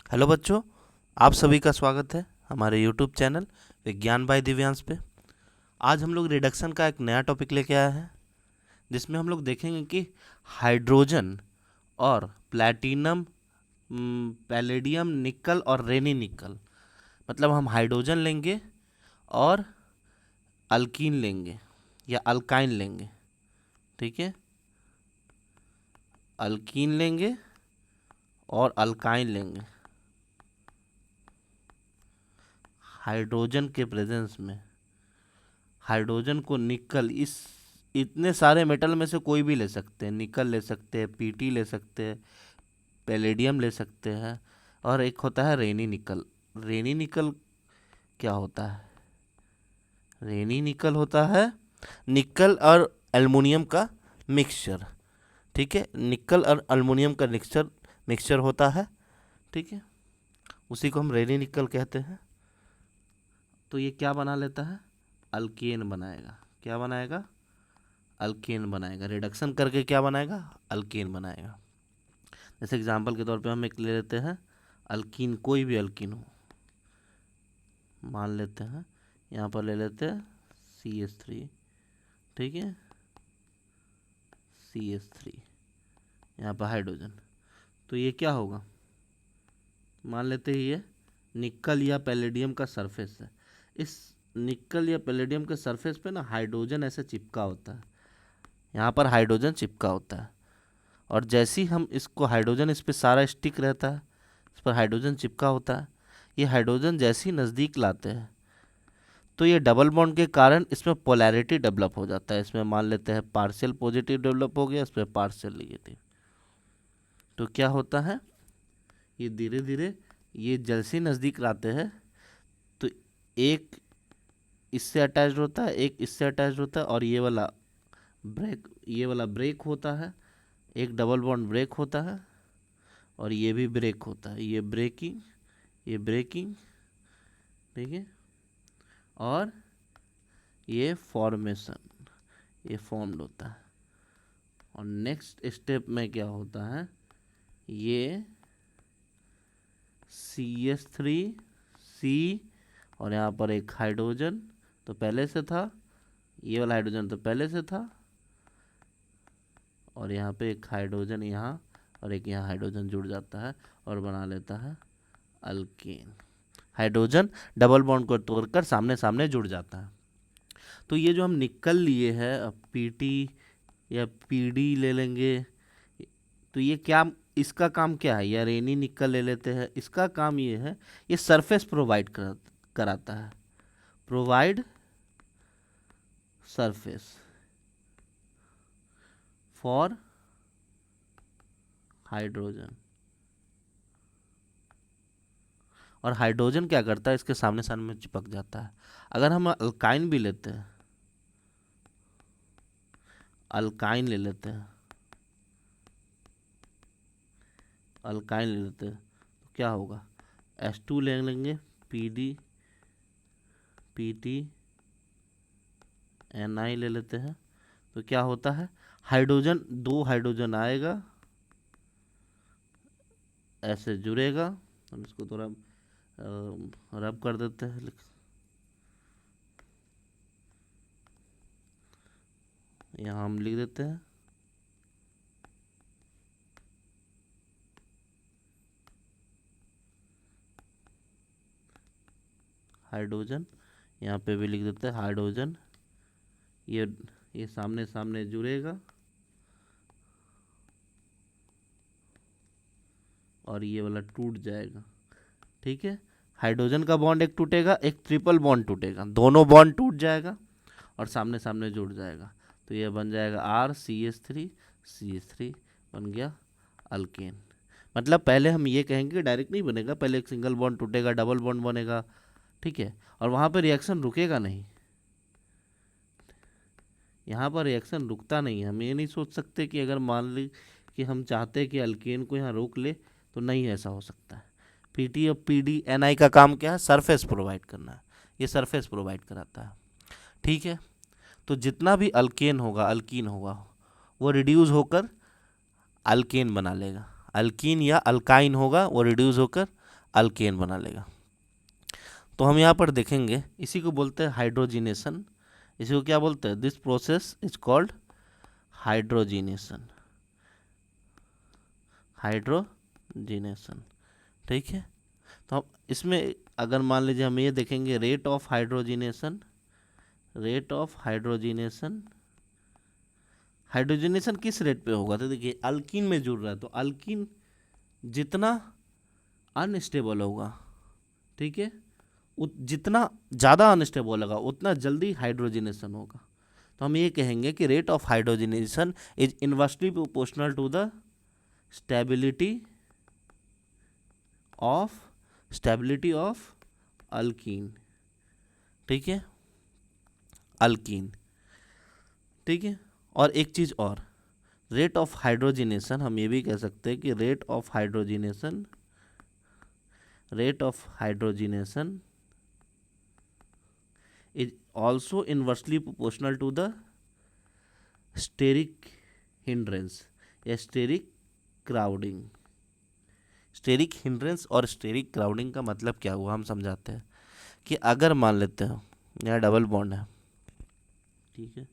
Hello बच्चों, आप सभी का स्वागत है हमारे यूट्यूब चैनल विज्ञान बाय दिव्यांश पे। आज हम लोग रिडक्शन का एक नया टॉपिक लेके आए हैं, जिसमें हम लोग देखेंगे कि हाइड्रोजन और प्लैटिनम, पैलेडियम, निकल और रेनी निकल, मतलब हम हाइड्रोजन लेंगे और अल्कीन लेंगे या अल्काइन लेंगे। ठीक है, अल्कीन लेंगे और अल्काइन लेंगे हाइड्रोजन के प्रेजेंस में। हाइड्रोजन को निकल, इस इतने सारे मेटल में से कोई भी ले सकते हैं। निकल ले सकते हैं, पीटी ले सकते हैं, पैलेडियम ले सकते हैं, और एक होता है रेनी निकल। रेनी निकल क्या होता है? रेनी निकल होता है निकल और एल्युमिनियम का मिक्सचर। ठीक है, निकल और एल्युमिनियम का मिक्सचर मिक्सचर होता है। ठीक है, उसी को हम रेनी निकल कहते हैं। तो ये क्या बना लेता है? अल्केन बनाएगा। क्या बनाएगा? अल्केन बनाएगा। रिडक्शन करके क्या बनाएगा? अल्केन बनाएगा। जैसे एग्जांपल के तौर पे हम एक ले लेते हैं अल्कीन, कोई भी अल्कीन हो, मान लेते हैं यहाँ पर ले लेते हैं CH3। ठीक है, CH3, यहाँ पर हाइड्रोजन। तो ये क्या होगा? मान लेते हैं ये निकल या पैलेडियम का सरफेस है। इस निकल या पैलेडियम के सरफेस पे ना हाइड्रोजन ऐसे चिपका होता है। यहाँ पर हाइड्रोजन चिपका होता है, और जैसे ही हम इसको हाइड्रोजन, इस पर सारा स्टिक रहता है, इस पर हाइड्रोजन चिपका होता है। ये हाइड्रोजन जैसे ही नज़दीक लाते हैं तो ये डबल बॉन्ड के कारण इसमें पोलैरिटी डेवलप हो जाता है। इसमें मान लेते हैं पार्शियल पॉजिटिव डेवलप हो गया, इस पर पार्शियल नेगेटिव। तो क्या होता है, ये धीरे धीरे ये जैसे ही नज़दीक लाते हैं तो एक इससे अटैच होता है, एक इससे अटैच होता है, और ये वाला ब्रेक होता है। एक डबल बॉन्ड ब्रेक होता है और ये भी ब्रेक होता है। ये ब्रेकिंग, ये ब्रेकिंग। ठीक है, और ये फॉर्मेशन, ये फॉर्म्ड होता है। और नेक्स्ट स्टेप में क्या होता है, ये CH3C, और यहाँ पर एक हाइड्रोजन तो पहले से था, ये वाला हाइड्रोजन तो पहले से था, और यहाँ पे एक हाइड्रोजन यहाँ और एक यहाँ हाइड्रोजन जुड़ जाता है और बना लेता है अल्केन। हाइड्रोजन डबल बॉन्ड को तोड़कर सामने सामने जुड़ जाता है। तो ये जो हम निकल लिए हैं, अब पीटी या पीडी ले लेंगे, तो ये क्या, इसका काम क्या है? या रेनी निकल ले लेते हैं, इसका काम ये है, ये सरफेस प्रोवाइड कराता है। Provide surface for hydrogen. और हाइड्रोजन क्या करता है, इसके सामने सामने में चिपक जाता है। अगर हम अल्काइन भी लेते हैं, अल्काइन ले लेते हैं, अल्काइन ले लेते हैं, तो क्या होगा? H2 ले लेंगे, PD, PT, Ni ले लेते हैं, तो क्या होता है? हाइड्रोजन, दो हाइड्रोजन आएगा, ऐसे जुड़ेगा। हम इसको थोड़ा रब कर देते हैं, यहाँ हम लिख देते हैं हाइड्रोजन, यहाँ पे भी लिख देते हैं हाइड्रोजन। ये ये सामने सामने जुड़ेगा और ये वाला टूट जाएगा। ठीक है, हाइड्रोजन का बॉन्ड एक टूटेगा, एक ट्रिपल बॉन्ड टूटेगा, दोनों बॉन्ड टूट जाएगा और सामने सामने जुड़ जाएगा। तो ये बन जाएगा RCH3CH3, बन गया अल्केन। मतलब पहले हम ये कहेंगे कि डायरेक्ट नहीं बनेगा, पहले एक सिंगल बॉन्ड टूटेगा, डबल बॉन्ड बनेगा। ठीक है, और वहाँ पर रिएक्शन रुकेगा नहीं, यहाँ पर रिएक्शन रुकता नहीं है। हम ये नहीं सोच सकते कि अगर मान ली कि हम चाहते हैं कि अल्केन को यहाँ रोक ले, तो नहीं, ऐसा हो सकता है। पीटी और पीडी एनआई का काम क्या है? सरफेस प्रोवाइड करना है। ये सरफेस प्रोवाइड कराता है। ठीक है, तो जितना भी अल्केन होगा, अल्कीन होगा, वो रिड्यूस होकर अल्केन बना लेगा। अल्कीन या अल्काइन होगा, वो रिड्यूस होकर अल्केन बना लेगा। तो हम यहाँ पर देखेंगे, इसी को बोलते हैं हाइड्रोजिनेशन। इसी को क्या बोलते हैं? This process is called hydrogenation. Hydrogenation, ठीक है। तो हम इसमें अगर मान लीजिए हम ये देखेंगे rate of hydrogenation, rate of hydrogenation, hydrogenation किस रेट पे होगा? तो देखिए अल्कीन में जुड़ रहा है, तो अल्कीन जितना अनस्टेबल होगा, ठीक है, जितना ज़्यादा अनस्टेबल होगा उतना जल्दी हाइड्रोजिनेशन होगा। तो हम ये कहेंगे कि rate of hydrogenation is inversely proportional to the stability of alkene, ठीक है, अल्कीन, ठीक है। और एक चीज़ और, रेट ऑफ हाइड्रोजिनेशन हम ये भी कह सकते हैं कि rate of hydrogenation is also inversely proportional to the steric hindrance या स्टेरिक क्राउडिंग। स्टेरिक हिंड्रेंस और स्टेरिक क्राउडिंग का मतलब क्या हुआ, हम समझाते हैं कि अगर मान लेते हैं यहाँ डबल बॉन्ड है, ठीक है,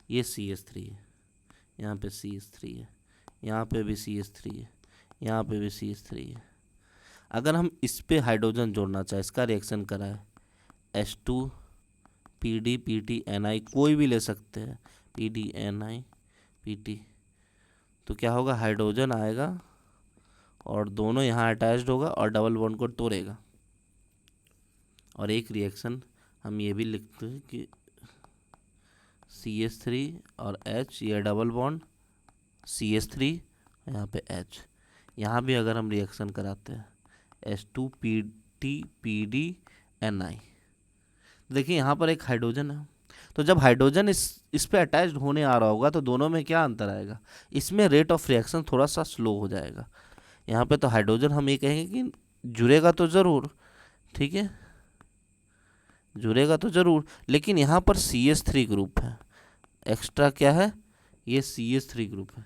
ये CH3 है, यहाँ पे CH3 है, यहाँ पे भी CH3 है, यहाँ पे भी CH3 है। अगर हम इस पे हाइड्रोजन जोड़ना चाहे, इसका रिएक्शन कराए, H2 PD PT NI, कोई भी ले सकते हैं, PD NI PT, तो क्या होगा? हाइड्रोजन आएगा और दोनों यहाँ अटैच्ड होगा और डबल बॉन्ड को तोड़ेगा। और एक रिएक्शन हम ये भी लिखते हैं कि CH3 और H, ये डबल बॉन्ड CH3, यहाँ पे H, यहाँ भी अगर हम रिएक्शन कराते हैं H2 PT PD NI, देखिए यहाँ पर एक हाइड्रोजन है, तो जब हाइड्रोजन इस पे अटैच्ड होने आ रहा होगा तो दोनों में क्या अंतर आएगा? इसमें रेट ऑफ रिएक्शन थोड़ा सा स्लो हो जाएगा। यहाँ पे तो हाइड्रोजन हम ये कहेंगे कि जुड़ेगा तो ज़रूर, ठीक है, जुड़ेगा तो ज़रूर, लेकिन यहाँ पर CH3 ग्रुप है, एक्स्ट्रा क्या है? ये CH3 ग्रुप है,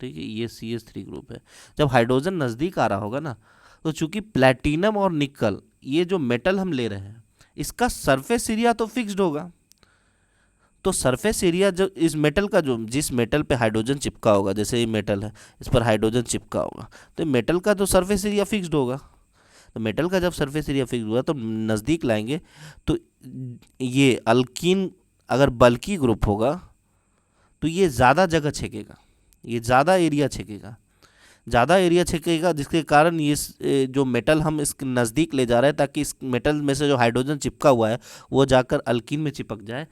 ठीक है, ये CH3 ग्रुप है। जब हाइड्रोजन नज़दीक आ रहा होगा ना, तो चूंकि प्लैटिनम और निकल, ये जो मेटल हम ले रहे हैं, इसका सरफेस एरिया तो फिक्स्ड होगा। तो सरफेस एरिया जो इस मेटल का, जो जिस मेटल पे हाइड्रोजन चिपका होगा, जैसे ये मेटल है, इस पर हाइड्रोजन चिपका होगा, तो मेटल का तो सरफेस एरिया फिक्स्ड होगा। तो मेटल का जब सरफेस एरिया फिक्स्ड हुआ तो नज़दीक लाएंगे, तो ये अल्कीन अगर बल्की ग्रुप होगा तो ये ज़्यादा जगह छेकेगा, ये ज़्यादा एरिया छेकेगा, ज़्यादा एरिया छेकेगा, जिसके कारण ये जो मेटल हम इस नज़दीक ले जा रहे हैं ताकि इस मेटल में से जो हाइड्रोजन चिपका हुआ है वो जाकर अल्कीन में चिपक जाए।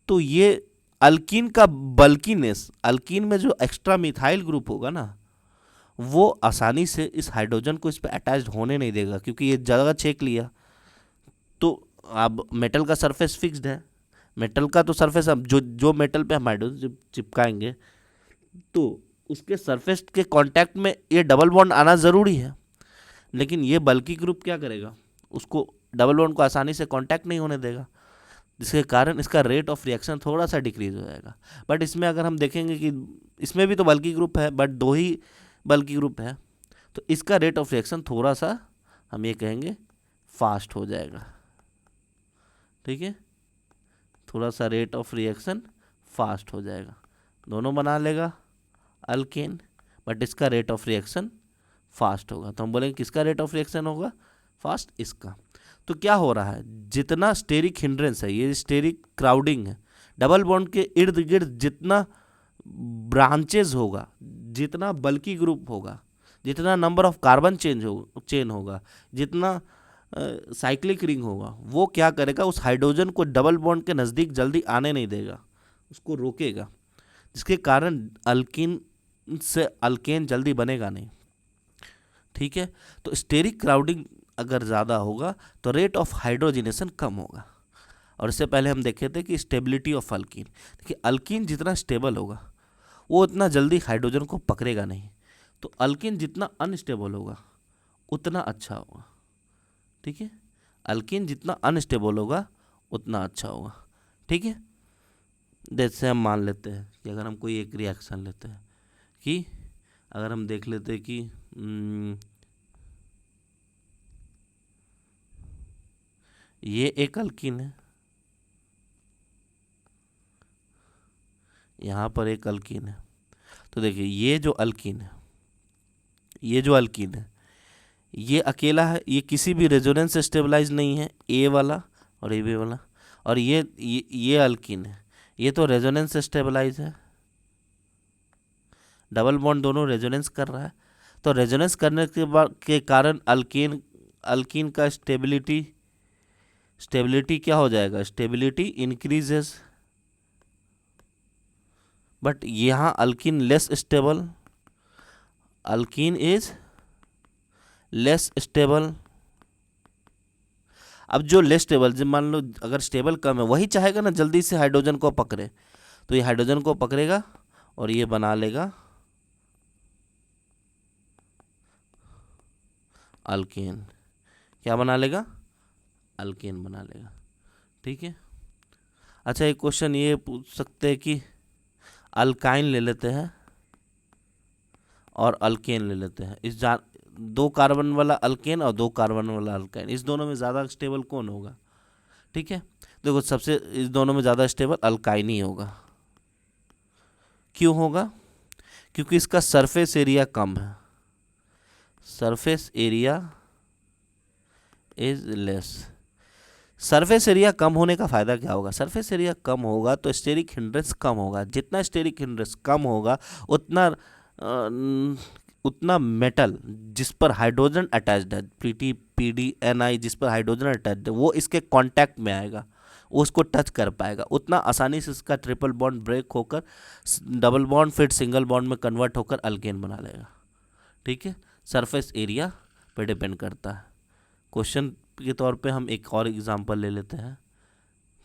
तो ये अल्कीन का बल्कीनेस, अल्कीन में जो एक्स्ट्रा मिथाइल ग्रुप होगा ना, वो आसानी से इस हाइड्रोजन को इस पर अटैच्ड होने नहीं देगा, क्योंकि ये जगह छेक लिया। तो अब मेटल का सरफेस फिक्स्ड है, मेटल का तो सरफेस, अब जो मेटल पे हम हाइड्रोजन चिपकाएंगे तो उसके सरफेस के कांटेक्ट में ये डबल बॉन्ड आना ज़रूरी है, लेकिन ये बल्की ग्रुप क्या करेगा? उसको डबल बॉन्ड को आसानी से कांटेक्ट नहीं होने देगा, जिसके कारण इसका रेट ऑफ रिएक्शन थोड़ा सा डिक्रीज हो जाएगा। बट इसमें अगर हम देखेंगे कि इसमें भी तो बल्की ग्रुप है, बट 2 ही बल्की ग्रुप है, तो इसका रेट ऑफ रिएक्शन थोड़ा सा हम ये कहेंगे फास्ट हो जाएगा, ठीक है, थोड़ा सा रेट ऑफ रिएक्शन फास्ट हो जाएगा। दोनों बना लेगा अल्केन, बट इसका रेट ऑफ रिएक्शन फास्ट होगा। तो हम बोलेंगे किसका रेट ऑफ रिएक्शन होगा फास्ट? इसका। तो क्या हो रहा है, जितना स्टेरिक हिंड्रेंस है, ये स्टेरिक क्राउडिंग है, डबल बॉन्ड के इर्द गिर्द जितना ब्रांचेज होगा, जितना बल्की ग्रुप होगा, जितना नंबर ऑफ कार्बन चेन होगा, जितना साइक्लिक रिंग होगा, वो क्या करेगा? उस हाइड्रोजन को डबल बॉन्ड के नज़दीक जल्दी आने नहीं देगा, उसको रोकेगा, जिसके कारण अल्कीन से अल्केन जल्दी बनेगा नहीं, ठीक है। तो स्टेरिक क्राउडिंग अगर ज़्यादा होगा तो रेट ऑफ हाइड्रोजिनेशन कम होगा। और इससे पहले हम देखे थे कि स्टेबिलिटी ऑफ अल्कीन, देखिए अल्कीन जितना स्टेबल होगा वो उतना जल्दी हाइड्रोजन को पकड़ेगा नहीं, तो अल्कीन जितना अनस्टेबल होगा उतना अच्छा होगा, ठीक है, अल्कीन जितना अनस्टेबल होगा उतना अच्छा होगा, ठीक है। जैसे हम मान लेते हैं कि अगर हम कोई एक रिएक्शन लेते हैं कि अगर हम देख लेते कि ये एक अल्कीन है, यहाँ पर एक अल्कीन है, तो देखिए ये जो अल्कीन है, ये जो अल्कीन है ये अकेला है, ये किसी भी रेजोनेंस से स्टेबलाइज नहीं है, ए वाला और ए बी वाला। और ये अल्कीन है, ये तो रेजोनेंस से स्टेबलाइज है, डबल बॉन्ड दोनों रेजोनेंस कर रहा है। तो रेजोनेंस करने के कारण अल्कीन अल्कीन का स्टेबिलिटी क्या हो जाएगा, स्टेबिलिटी इंक्रीजेस। बट यहाँ alkyne less stable, alkene is less stable. अब जो लेस स्टेबल, जब मान लो अगर स्टेबल कम है, वही चाहेगा ना जल्दी से हाइड्रोजन को पकड़े, तो ये हाइड्रोजन को पकड़ेगा और ये बना लेगा अल्केन। क्या बना लेगा, अल्केन बना लेगा। ठीक है। अच्छा एक क्वेश्चन ये पूछ सकते हैं कि अल्काइन ले लेते हैं और अल्केन ले लेते हैं, इस दो कार्बन वाला अल्केन और दो कार्बन वाला अल्काइन, इस दोनों में ज़्यादा स्टेबल कौन होगा। ठीक है, देखो सबसे इस दोनों में ज़्यादा स्टेबल अल्काइन ही होगा। क्यों होगा, क्योंकि इसका सरफेस एरिया कम है, surface area is less. Surface area कम होने का फ़ायदा क्या होगा, सरफेस एरिया कम होगा तो स्टेरिक हिंड्रेंस कम होगा, जितना स्टेरिक हिंड्रेंस कम होगा उतना मेटल जिस पर हाइड्रोजन अटैच्ड है, पीटी पीडी एनआई जिस पर हाइड्रोजन अटैच्ड है, वो इसके कांटेक्ट में आएगा, वो उसको टच कर पाएगा, उतना आसानी से इसका ट्रिपल बॉन्ड ब्रेक होकर डबल बॉन्ड फिर सिंगल बॉन्ड में कन्वर्ट होकर अल्केन बना लेगा। ठीक है, सरफेस एरिया पर डिपेंड करता है। क्वेश्चन के तौर पे हम एक और एग्जांपल ले लेते हैं।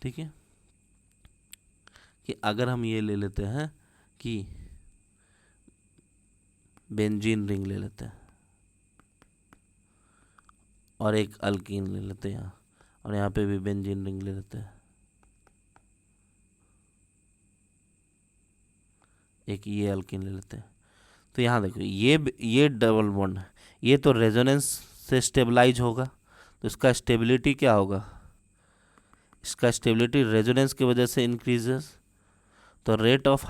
ठीक है, कि अगर हम ये ले लेते हैं कि बेंजीन रिंग ले लेते हैं और एक अल्कीन ले लेते हैं यहाँ, और यहाँ पे भी बेंजीन रिंग ले लेते हैं, एक ये अल्कीन ले लेते हैं। तो यहाँ देखो ये डबल बॉन्ड है, ये तो रेजोनेंस से स्टेबलाइज होगा, तो इसका स्टेबिलिटी क्या होगा, इसका स्टेबिलिटी रेजोनेंस की वजह से इंक्रीजेस, तो rate of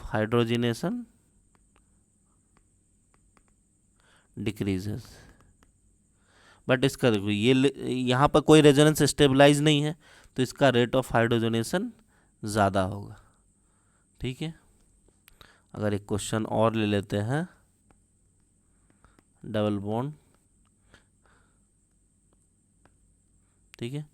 hydrogenation decreases. But इसका देखो ये यहाँ पर कोई रेजोनेंस स्टेबलाइज नहीं है, तो इसका रेट ऑफ हाइड्रोजनेशन ज़्यादा होगा। ठीक है, अगर एक क्वेश्चन और ले लेते हैं, डबल बॉन्ड। ठीक है,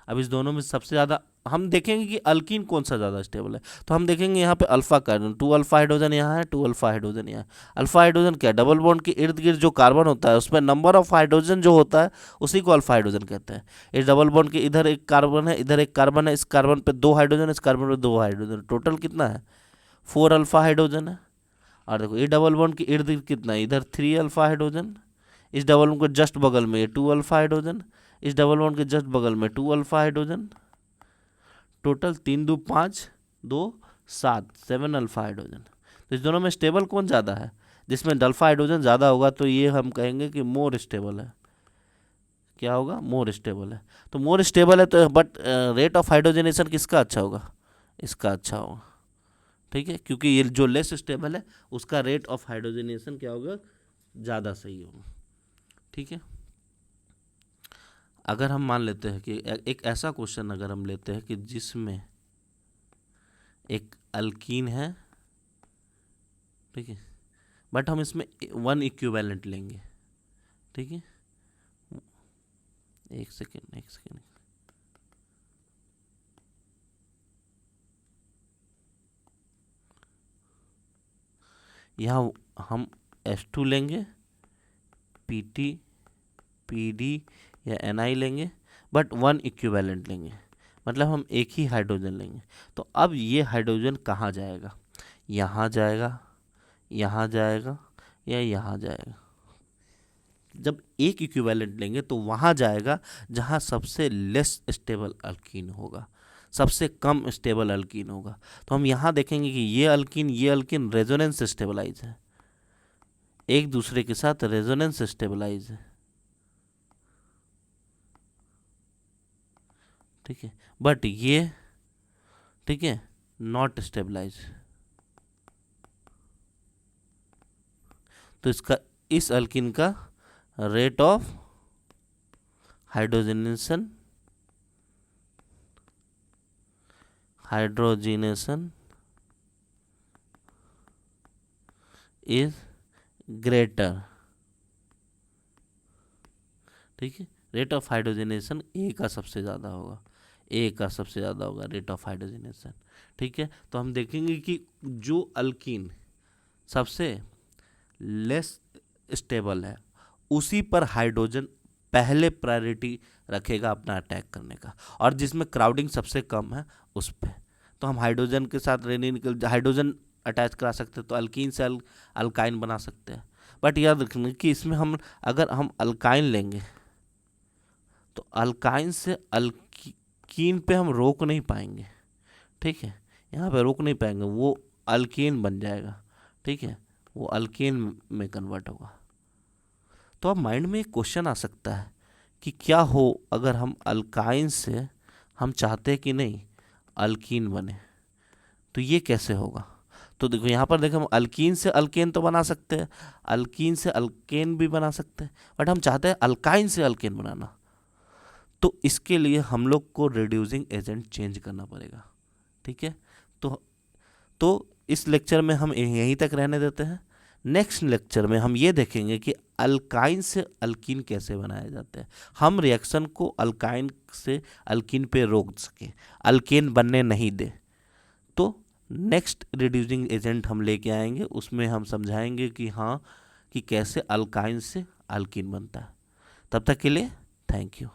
अब इस दोनों में सबसे ज़्यादा हम देखेंगे कि अल्कीन कौन सा ज़्यादा स्टेबल है, तो हम देखेंगे यहाँ पे अल्फा कार्बन, 2 अल्फा हाइड्रोजन यहाँ है, 2 अल्फा हाइड्रोजन यहाँ है। अल्फा हाइड्रोजन क्या, डबल बॉन्ड के इर्द गिर्द जो कार्बन होता है उसमें नंबर ऑफ हाइड्रोजन जो होता है उसी को अल्फा हाइड्रोजन कहते हैं। इस डबल बॉन्ड के इधर एक कार्बन है, इधर एक कार्बन है, इस कार्बन पे 2 हाइड्रोजन, इस कार्बन पे 2 हाइड्रोजन, टोटल कितना है, 4 अल्फा हाइड्रोजन है। और देखो ये डबल बॉन्ड के इर्द गिर्द कितना है, इधर 3 अल्फा हाइड्रोजन, इस डबल बॉन्ड के जस्ट बगल में ये 2 अल्फा हाइड्रोजन, इस डबल बॉन्ड के जस्ट बगल में 2 alpha hydrogen, total 3 2 5 2 7 7 alpha hydrogen. तो इस दोनों में स्टेबल कौन ज़्यादा है, जिसमें अल्फा हाइड्रोजन ज़्यादा होगा तो ये हम कहेंगे कि मोर स्टेबल है। क्या होगा, मोर स्टेबल है। तो मोर स्टेबल है तो बट रेट ऑफ हाइड्रोजनेशन किसका अच्छा होगा, इसका अच्छा होगा। ठीक है, क्योंकि ये जो लेस स्टेबल है उसका रेट ऑफ हाइड्रोजनेशन क्या होगा, ज़्यादा सही होगा। ठीक है, अगर हम मान लेते हैं कि एक ऐसा क्वेश्चन अगर हम लेते हैं कि जिसमें एक अल्कीन है, ठीक है, बट हम इसमें 1 इक्विवेलेंट लेंगे। ठीक है, एक सेकेंड यहाँ हम H2 लेंगे, PT PD या NI लेंगे, बट 1 इक्विवेलेंट लेंगे, मतलब हम एक ही हाइड्रोजन लेंगे। तो अब ये हाइड्रोजन कहाँ जाएगा, यहाँ जाएगा, यहाँ जाएगा या यहाँ जाएगा। जब एक इक्विवेलेंट लेंगे तो वहाँ जाएगा जहाँ सबसे लेस स्टेबल अल्कीन होगा, सबसे कम स्टेबल अल्कीन होगा। तो हम यहाँ देखेंगे कि ये अल्कीन रेजोनेंस स्टेबलाइज है, एक दूसरे के साथ रेजोनेंस स्टेबलाइज है, ठीक है, बट ये, ठीक है, नॉट स्टेबलाइज। तो इसका, इस अल्कीन का rate of hydrogenation is greater, ठीक है, रेट ऑफ हाइड्रोजनेशन ए का सबसे ज़्यादा होगा, ए का सबसे ज़्यादा होगा रेट ऑफ हाइड्रोजनेशन, ठीक है। तो हम देखेंगे कि जो अल्कीन सबसे लेस स्टेबल है उसी पर हाइड्रोजन पहले प्रायोरिटी रखेगा अपना अटैक करने का, और जिसमें क्राउडिंग सबसे कम है उस पर। तो हम हाइड्रोजन के साथ हाइड्रोजन अटैच करा सकते हैं, तो अल्कीन से अल्काइन बना सकते हैं। बट याद रखना कि इसमें अगर हम अल्काइन लेंगे तो अल्काइन से अल्कीन पे हम रोक नहीं पाएंगे, ठीक है, यहाँ पे रोक नहीं पाएंगे, वो अल्कीन बन जाएगा, ठीक है, वो अल्कीन में कन्वर्ट होगा। तो अब माइंड में एक क्वेश्चन आ सकता है कि क्या हो अगर हम अल्काइन से, हम चाहते हैं कि नहीं अल्कीन बने, तो ये कैसे होगा। तो देखो यहाँ पर देखो, हम अल्कीन से अल्केन तो बना सकते हैं, अल्कीन से अल्केन भी बना सकते हैं, बट हम चाहते हैं अल्काइन से अल्केन बनाना। तो इसके लिए हम लोग को रिड्यूसिंग एजेंट चेंज करना पड़ेगा, ठीक है। तो इस लेक्चर में हम यहीं तक रहने देते हैं। नेक्स्ट लेक्चर में हम ये देखेंगे कि अल्काइन से अल्कीन कैसे बनाया जाता है, हम रिएक्शन को अल्काइन से अल्कीन पे रोक सकें, अल्केन बनने नहीं दे। तो नेक्स्ट रिड्यूसिंग एजेंट हम लेके आएंगे, उसमें हम समझाएंगे कि हाँ, कि कैसे अल्काइन से अल्कीन बनता है। तब तक के लिए थैंक यू।